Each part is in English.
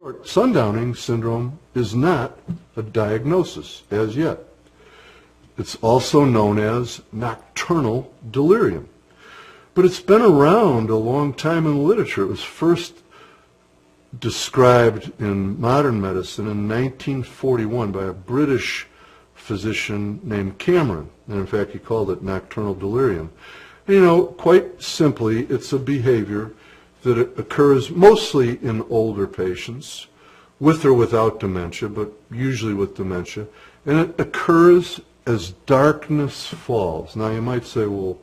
Sundowning syndrome is not a diagnosis as yet. It's also known as nocturnal delirium. But it's been around a long time in the literature. It was first described in modern medicine in 1941 by a British physician named Cameron. And in fact, he called it nocturnal delirium. And, you know, quite simply, it's a behavior that occurs mostly in older patients, with or without dementia, but usually with dementia. And it occurs as darkness falls. Now, you might say, well,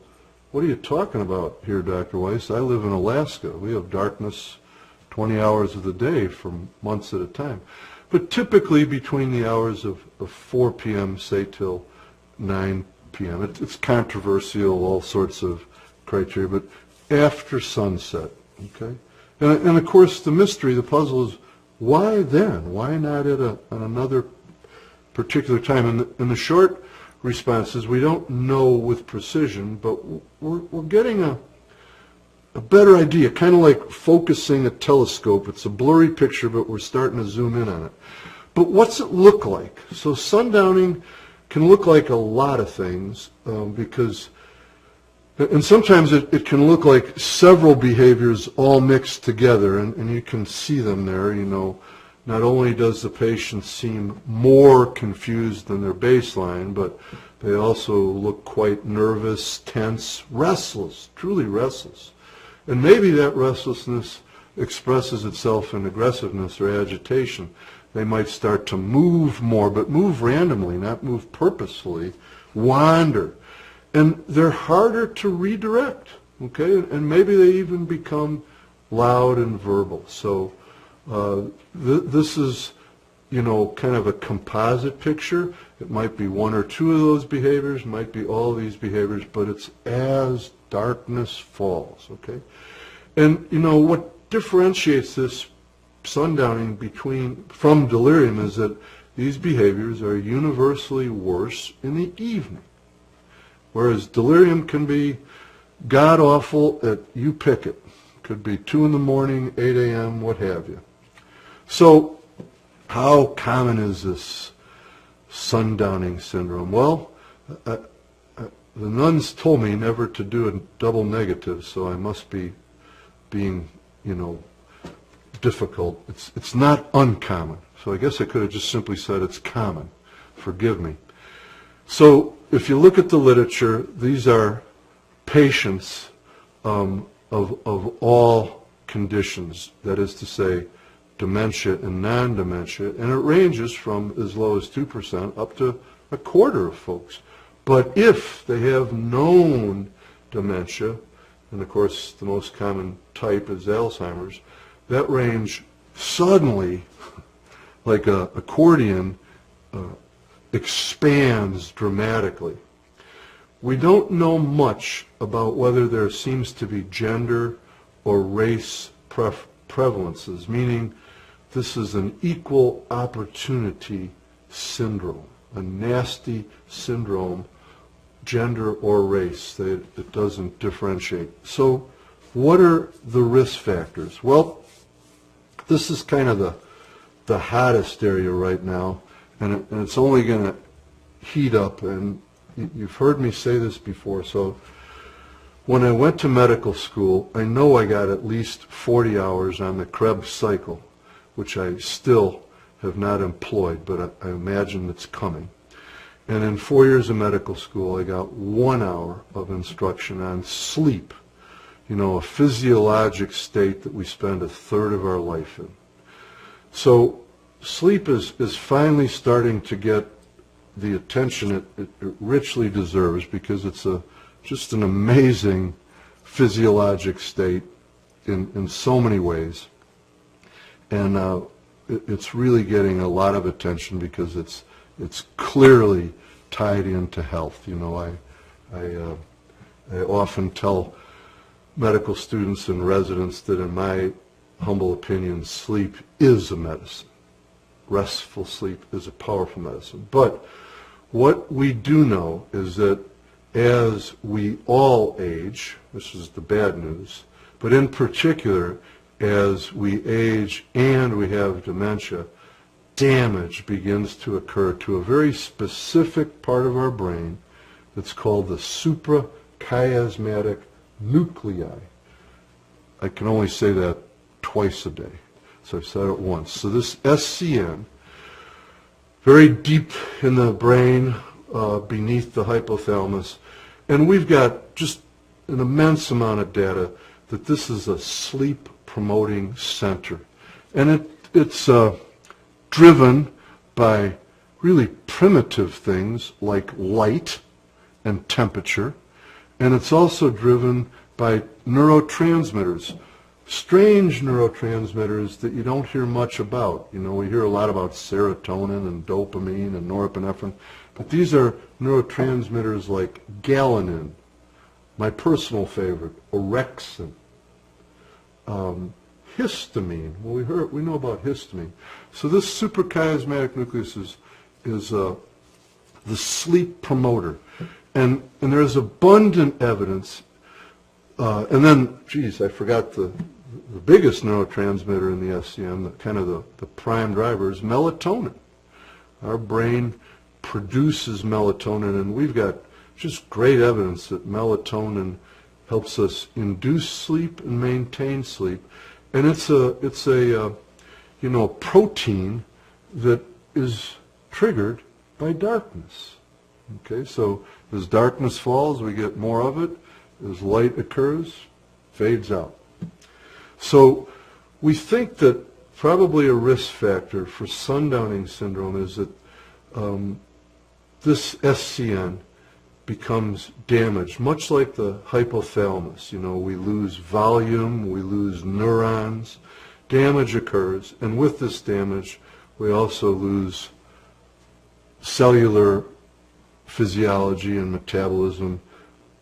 what are you talking about here, Dr. Weiss? I live in Alaska. We have darkness 20 hours of the day for months at a time. But typically between the hours of 4 p.m., say, till 9 p.m. It's controversial, all sorts of criteria, but after sunset, okay? And of course, the mystery, the puzzle is, why then? Why not at another particular time? And the short response is we don't know with precision, but we're getting a better idea, kind of like focusing a telescope. It's a blurry picture, but we're starting to zoom in on it. But what's it look like? So sundowning can look like a lot of things because, and sometimes it can look like several behaviors all mixed together, and you can see them there. You know, not only does the patient seem more confused than their baseline, but they also look quite nervous, tense, restless, truly restless. And maybe that restlessness expresses itself in aggressiveness or agitation. They might start to move more, but move randomly, not move purposefully, wander. And they're harder to redirect, okay? And maybe they even become loud and verbal. So this is, you know, kind of a composite picture. It might be one or two of those behaviors, might be all of these behaviors, but it's as darkness falls, okay? And, you know, what differentiates this sundowning from delirium is that these behaviors are universally worse in the evening, whereas delirium can be god-awful at you pick it. Could be 2 in the morning, 8 a.m., what have you. So how common is this sundowning syndrome? Well, the nuns told me never to do a double negative, so I must be being, you know, difficult. It's not uncommon. So I guess I could have just simply said it's common. Forgive me. So if you look at the literature, these are patients of all conditions, that is to say, dementia and non-dementia, and it ranges from as low as 2% up to a quarter of folks. But if they have known dementia, and of course the most common type is Alzheimer's, that range suddenly, like an accordion, expands dramatically. We don't know much about whether there seems to be gender or race prevalences, meaning this is an equal opportunity syndrome, a nasty syndrome, gender or race, that it doesn't differentiate. So what are the risk factors? Well, this is kind of the hottest area right now, and it's only going to heat up, and you've heard me say this before. So when I went to medical school, I know I got at least 40 hours on the Krebs cycle, which I still have not employed, but I imagine it's coming. And in 4 years of medical school, I got 1 hour of instruction on sleep, you know, a physiologic state that we spend a third of our life in. So sleep is finally starting to get the attention it richly deserves, because it's just an amazing physiologic state in so many ways. And it's really getting a lot of attention because it's clearly tied into health. You know, I often tell medical students and residents that, in my humble opinion, sleep is a medicine. Restful sleep is a powerful medicine. But what we do know is that as we all age, this is the bad news, but in particular, as we age and we have dementia, damage begins to occur to a very specific part of our brain that's called the suprachiasmatic nuclei. I can only say that twice a day, so I've said it once. So this SCN, very deep in the brain, beneath the hypothalamus, and we've got just an immense amount of data that this is a sleep-promoting center. And it's driven by really primitive things like light and temperature, and it's also driven by neurotransmitters, strange neurotransmitters that you don't hear much about. You know, we hear a lot about serotonin and dopamine and norepinephrine, but these are neurotransmitters like galanin, my personal favorite, orexin, histamine. Well, we know about histamine. So this suprachiasmatic nucleus is the sleep promoter, and there is abundant evidence. And then, geez, I forgot the biggest neurotransmitter in the SCN, the prime driver is melatonin. Our brain produces melatonin, and we've got just great evidence that melatonin helps us induce sleep and maintain sleep. And it's a protein that is triggered by darkness. Okay, so as darkness falls, we get more of it. As light occurs, fades out. So we think that probably a risk factor for Sundowning syndrome is that this SCN becomes damaged, much like the hypothalamus. You know, we lose volume, we lose neurons, damage occurs, and with this damage, we also lose cellular physiology and metabolism.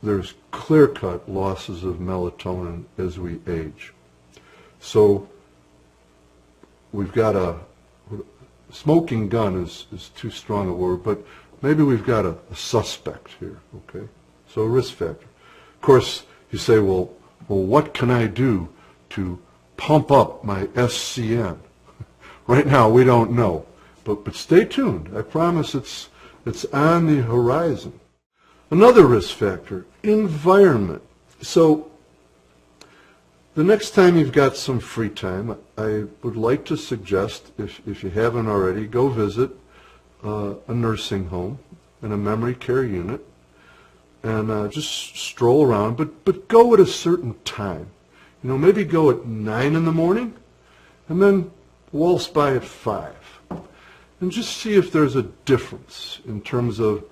There's clear-cut losses of melatonin as we age. So we've got a smoking gun is too strong a word, but maybe we've got a suspect here, okay? So a risk factor. Of course, you say, well, what can I do to pump up my SCN? Right now, we don't know, but stay tuned. I promise it's on the horizon. Another risk factor, environment. So the next time you've got some free time, I would like to suggest, if you haven't already, go visit a nursing home and a memory care unit and just stroll around, but go at a certain time. You know, maybe go at 9 in the morning and then waltz by at 5. And just see if there's a difference in terms of,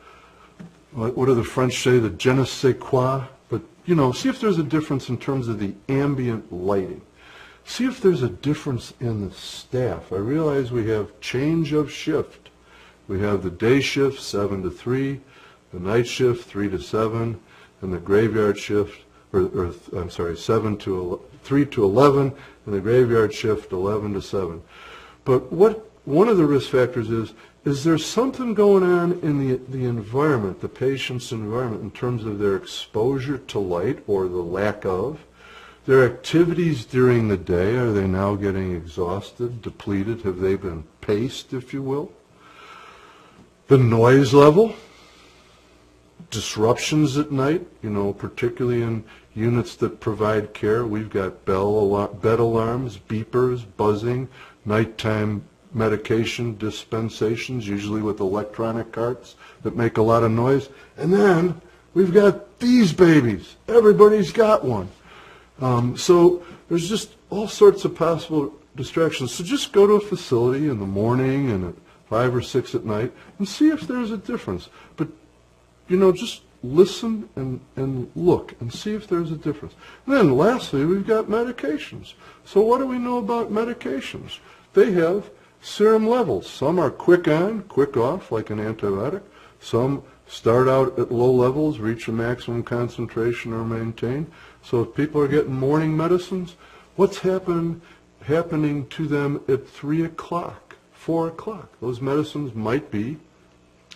what do the French say, the je ne sais quoi? But, you know, see if there's a difference in terms of the ambient lighting. See if there's a difference in the staff. I realize we have change of shift. We have the day shift, 7 to 3, the night shift, 3 to 7, and the graveyard shift, 3 to 11, and the graveyard shift, 11 to 7. But one of the risk factors is there something going on in the environment, the patient's environment, in terms of their exposure to light or the lack of, their activities during the day? Are they now getting exhausted, depleted? Have they been paced, if you will? The noise level, disruptions at night, you know, particularly in units that provide care. We've got bed alarms, beepers, buzzing, nighttime medication dispensations, usually with electronic carts that make a lot of noise. And then we've got these babies. Everybody's got one. So there's just all sorts of possible distractions. So just go to a facility in the morning and at 5 or 6 at night and see if there's a difference. But, you know, just listen and look and see if there's a difference. And then lastly, we've got medications. So what do we know about medications? They have serum levels. Some are quick on, quick off, like an antibiotic. Some start out at low levels, reach a maximum concentration, or maintain. So if people are getting morning medicines, what's happening to them at 3 o'clock, 4 o'clock? Those medicines might be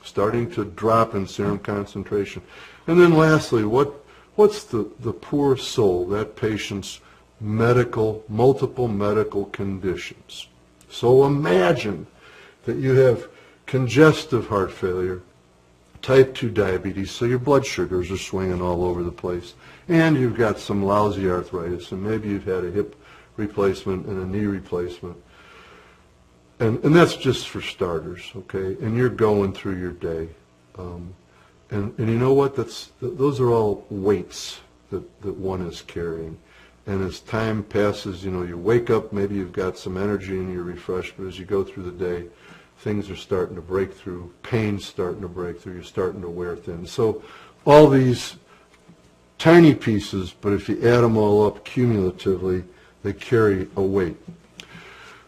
starting to drop in serum concentration. And then lastly, what's the poor soul, that patient's multiple medical conditions. So imagine that you have congestive heart failure, type 2 diabetes, so your blood sugars are swinging all over the place, and you've got some lousy arthritis, and maybe you've had a hip replacement and a knee replacement. And that's just for starters, okay? And you're going through your day. And you know what? Those are all weights that one is carrying. And as time passes, you know, you wake up, maybe you've got some energy and you're refreshed, but as you go through the day, things are starting to break through, pain's starting to break through, you're starting to wear thin. So all these tiny pieces, but if you add them all up cumulatively, they carry a weight.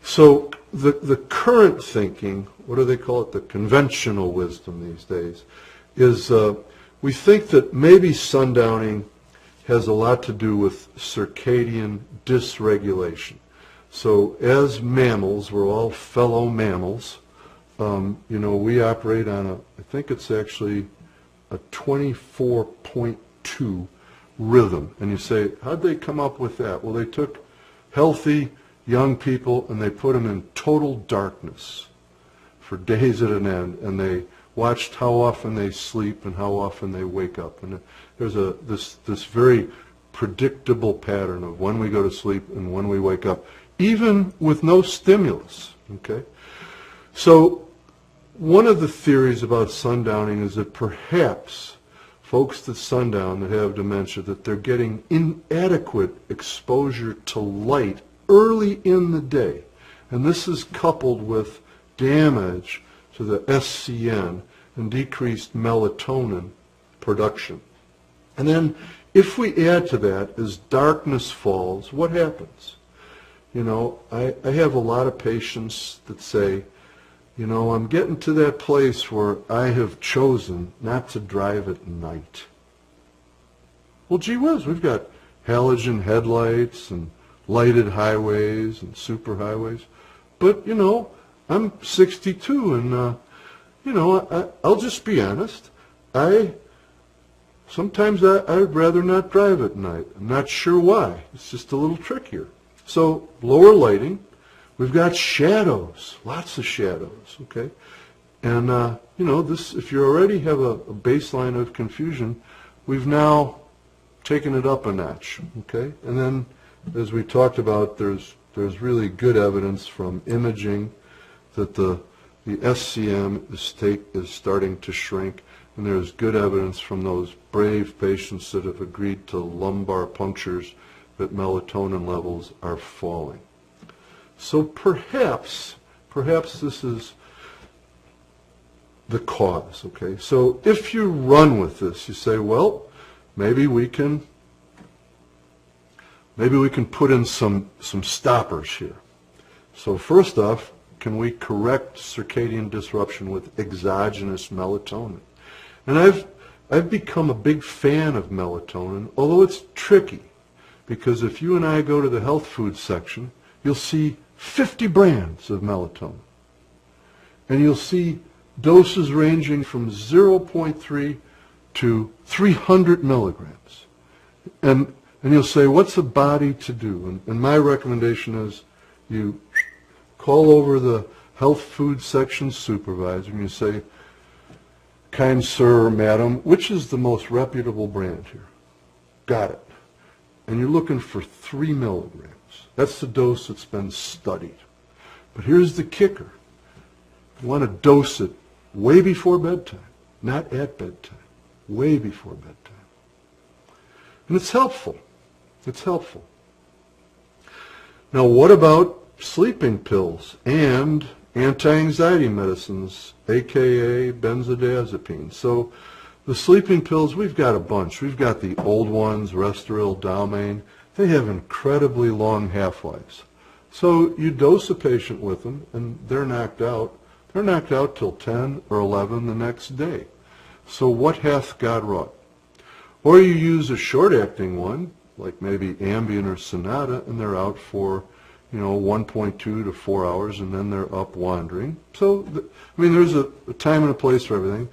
So the current thinking, what do they call it, the conventional wisdom these days, is we think that maybe sundowning has a lot to do with circadian dysregulation. So as mammals, we're all fellow mammals, you know, we operate on I think it's actually a 24.2 rhythm. And you say, how'd they come up with that? Well, they took healthy young people and they put them in total darkness for days at an end, and they watched how often they sleep and how often they wake up. And there's this very predictable pattern of when we go to sleep and when we wake up, even with no stimulus, okay? So one of the theories about sundowning is that perhaps folks that sundown that have dementia, that they're getting inadequate exposure to light early in the day. And this is coupled with damage to the SCN and decreased melatonin production. And then if we add to that, as darkness falls, what happens? You know, I have a lot of patients that say, you know, I'm getting to that place where I have chosen not to drive at night. Well, gee whiz, we've got halogen headlights and lighted highways and superhighways. But, you know, I'm 62 and, you know, I'll just be honest. Sometimes I'd rather not drive at night. I'm not sure why. It's just a little trickier. So lower lighting. We've got shadows, lots of shadows, okay? And, you know, this, if you already have a baseline of confusion, we've now taken it up a notch, okay? And then, as we talked about, there's really good evidence from imaging that the SCM is starting to shrink, and there's good evidence from those brave patients that have agreed to lumbar punctures that melatonin levels are falling. So perhaps this is the cause, okay? So if you run with this, you say, well, maybe we can put in some stoppers here. So first off, can we correct circadian disruption with exogenous melatonin? And I've become a big fan of melatonin, although it's tricky, because if you and I go to the health food section, you'll see 50 brands of melatonin. And you'll see doses ranging from 0.3 to 300 milligrams. And you'll say, what's a body to do? And my recommendation is you call over the health food section supervisor and you say, kind sir or madam, which is the most reputable brand here? Got it. And you're looking for 3 milligrams. That's the dose that's been studied. But here's the kicker. You want to dose it way before bedtime, not at bedtime, way before bedtime. And it's helpful. It's helpful. Now, what about sleeping pills and anti-anxiety medicines, aka benzodiazepines? So the sleeping pills, we've got a bunch. We've got the old ones, Restoril, Dalmane. They have incredibly long half-lives. So you dose a patient with them, and they're knocked out. They're knocked out till 10 or 11 the next day. So what hath God wrought? Or you use a short-acting one, like maybe Ambien or Sonata, and they're out for, 1.2 to 4 hours, and then they're up wandering. So, there's a time and a place for everything.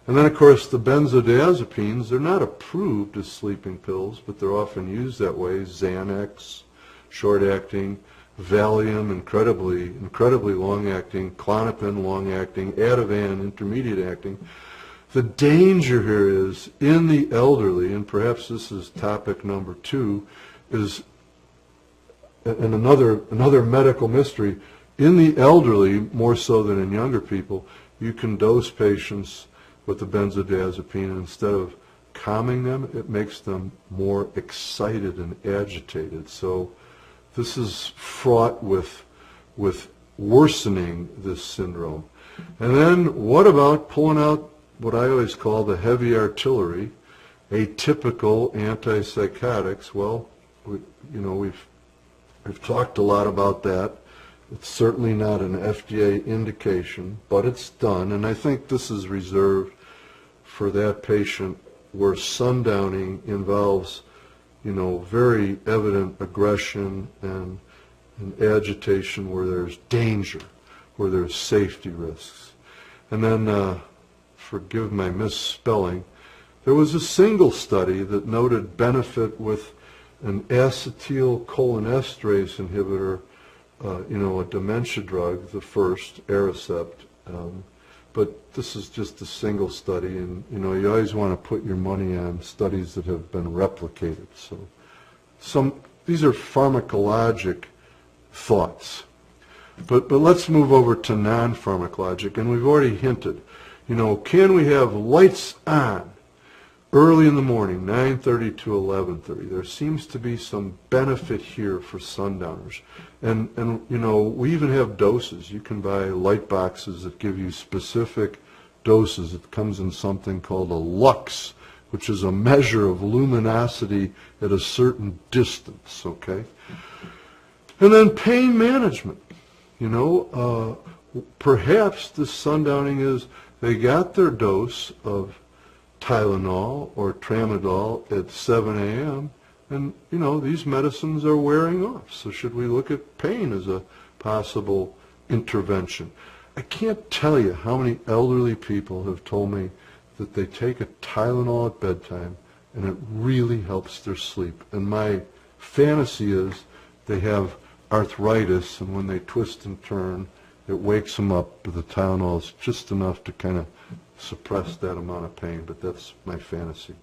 And then, of course, the benzodiazepines, they're not approved as sleeping pills, but they're often used that way. Xanax, short-acting, Valium, incredibly long-acting, Klonopin, long-acting, Ativan, intermediate-acting. The danger here is in the elderly, and perhaps this is topic number 2, is, and another medical mystery, in the elderly, more so than in younger people, you can dose patients with the benzodiazepine, and instead of calming them, it makes them more excited and agitated. So this is fraught with worsening this syndrome. And then what about pulling out what I always call the heavy artillery, atypical antipsychotics? Well, we've talked a lot about that. It's certainly not an FDA indication, but it's done, and I think this is reserved for that patient where sundowning involves, very evident aggression and agitation, where there's danger, where there's safety risks. And then, forgive my misspelling, there was a single study that noted benefit with an acetylcholinesterase inhibitor, a dementia drug, the first, Aricept. But this is just a single study, and you always want to put your money on studies that have been replicated. So these are pharmacologic thoughts. But let's move over to non-pharmacologic, and we've already hinted. Can we have lights on early in the morning, 9:30 to 11:30? There seems to be some benefit here for sundowners. And we even have doses. You can buy light boxes that give you specific doses. It comes in something called a lux, which is a measure of luminosity at a certain distance, okay? And then pain management. Perhaps the sundowning is they got their dose of Tylenol or Tramadol at 7 a.m., and, these medicines are wearing off. So should we look at pain as a possible intervention? I can't tell you how many elderly people have told me that they take a Tylenol at bedtime and it really helps their sleep. And my fantasy is they have arthritis, and when they twist and turn, it wakes them up, but the Tylenol is just enough to kind of suppress that amount of pain, but that's my fantasy.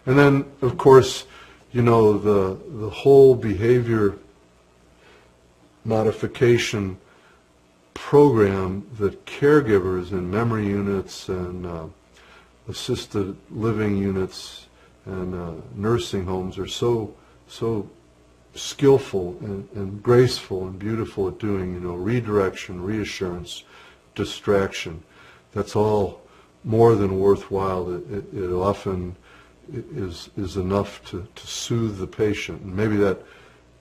And then, of course, the whole behavior modification program that caregivers in memory units and assisted living units and nursing homes are so skillful and graceful and beautiful at doing, redirection, reassurance, distraction. That's all more than worthwhile. It often is enough to soothe the patient. And maybe that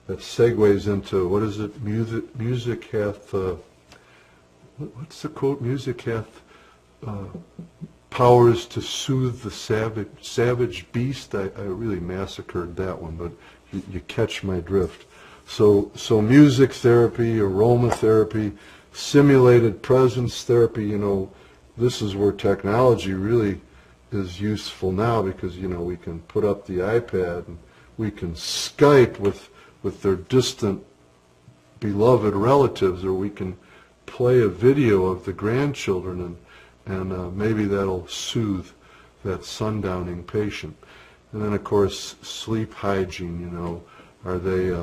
segues into, what is it? Music hath, what's the quote? Music hath powers to soothe the savage beast. I really massacred that one, but you catch my drift. So music therapy, aromatherapy, simulated presence therapy, this is where technology really is useful now, because we can put up the iPad and we can Skype with their distant beloved relatives, or we can play a video of the grandchildren, and maybe that'll soothe that sundowning patient. And then, of course, sleep hygiene. Are they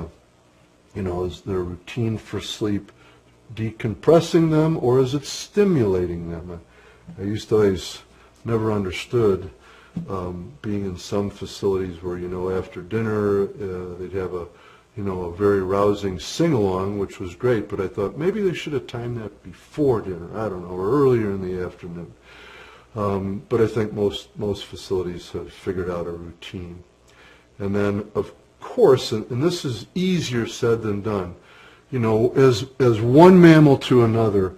is their routine for sleep decompressing them, or is it stimulating them? I used to always never understood, being in some facilities where, after dinner, they'd have a very rousing sing-along, which was great, but I thought maybe they should have timed that before dinner, I don't know, or earlier in the afternoon. But I think most facilities have figured out a routine. And then, of course, and this is easier said than done, as one mammal to another,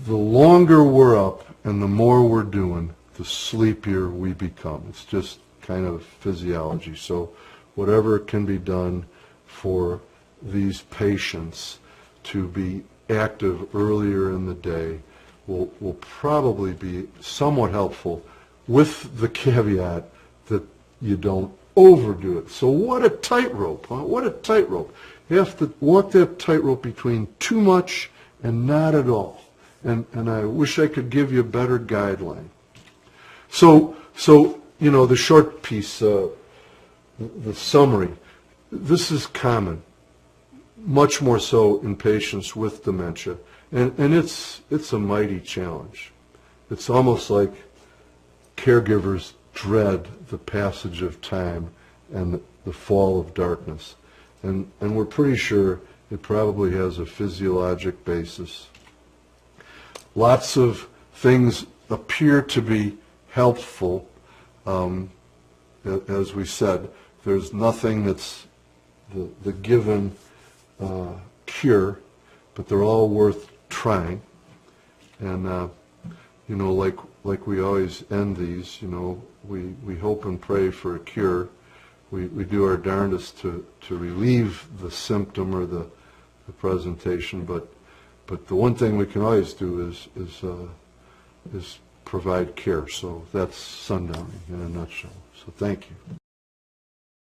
the longer we're up and the more we're doing, the sleepier we become. It's just kind of physiology. So whatever can be done for these patients to be active earlier in the day will probably be somewhat helpful, with the caveat that you don't overdo it. So what a tightrope, huh? What a tightrope. have to walk that tightrope between too much and not at all. And I wish I could give you a better guideline. So the short piece, the summary, this is common, much more so in patients with dementia. And it's a mighty challenge. It's almost like caregivers dread the passage of time and the fall of darkness. And we're pretty sure it probably has a physiologic basis. Lots of things appear to be helpful. As we said, there's nothing that's the given cure, but they're all worth trying. And like we always end these, we hope and pray for a cure. We do our darndest to relieve the symptom or the presentation, but the one thing we can always do is provide care. So that's Sundowning in a nutshell. So thank you.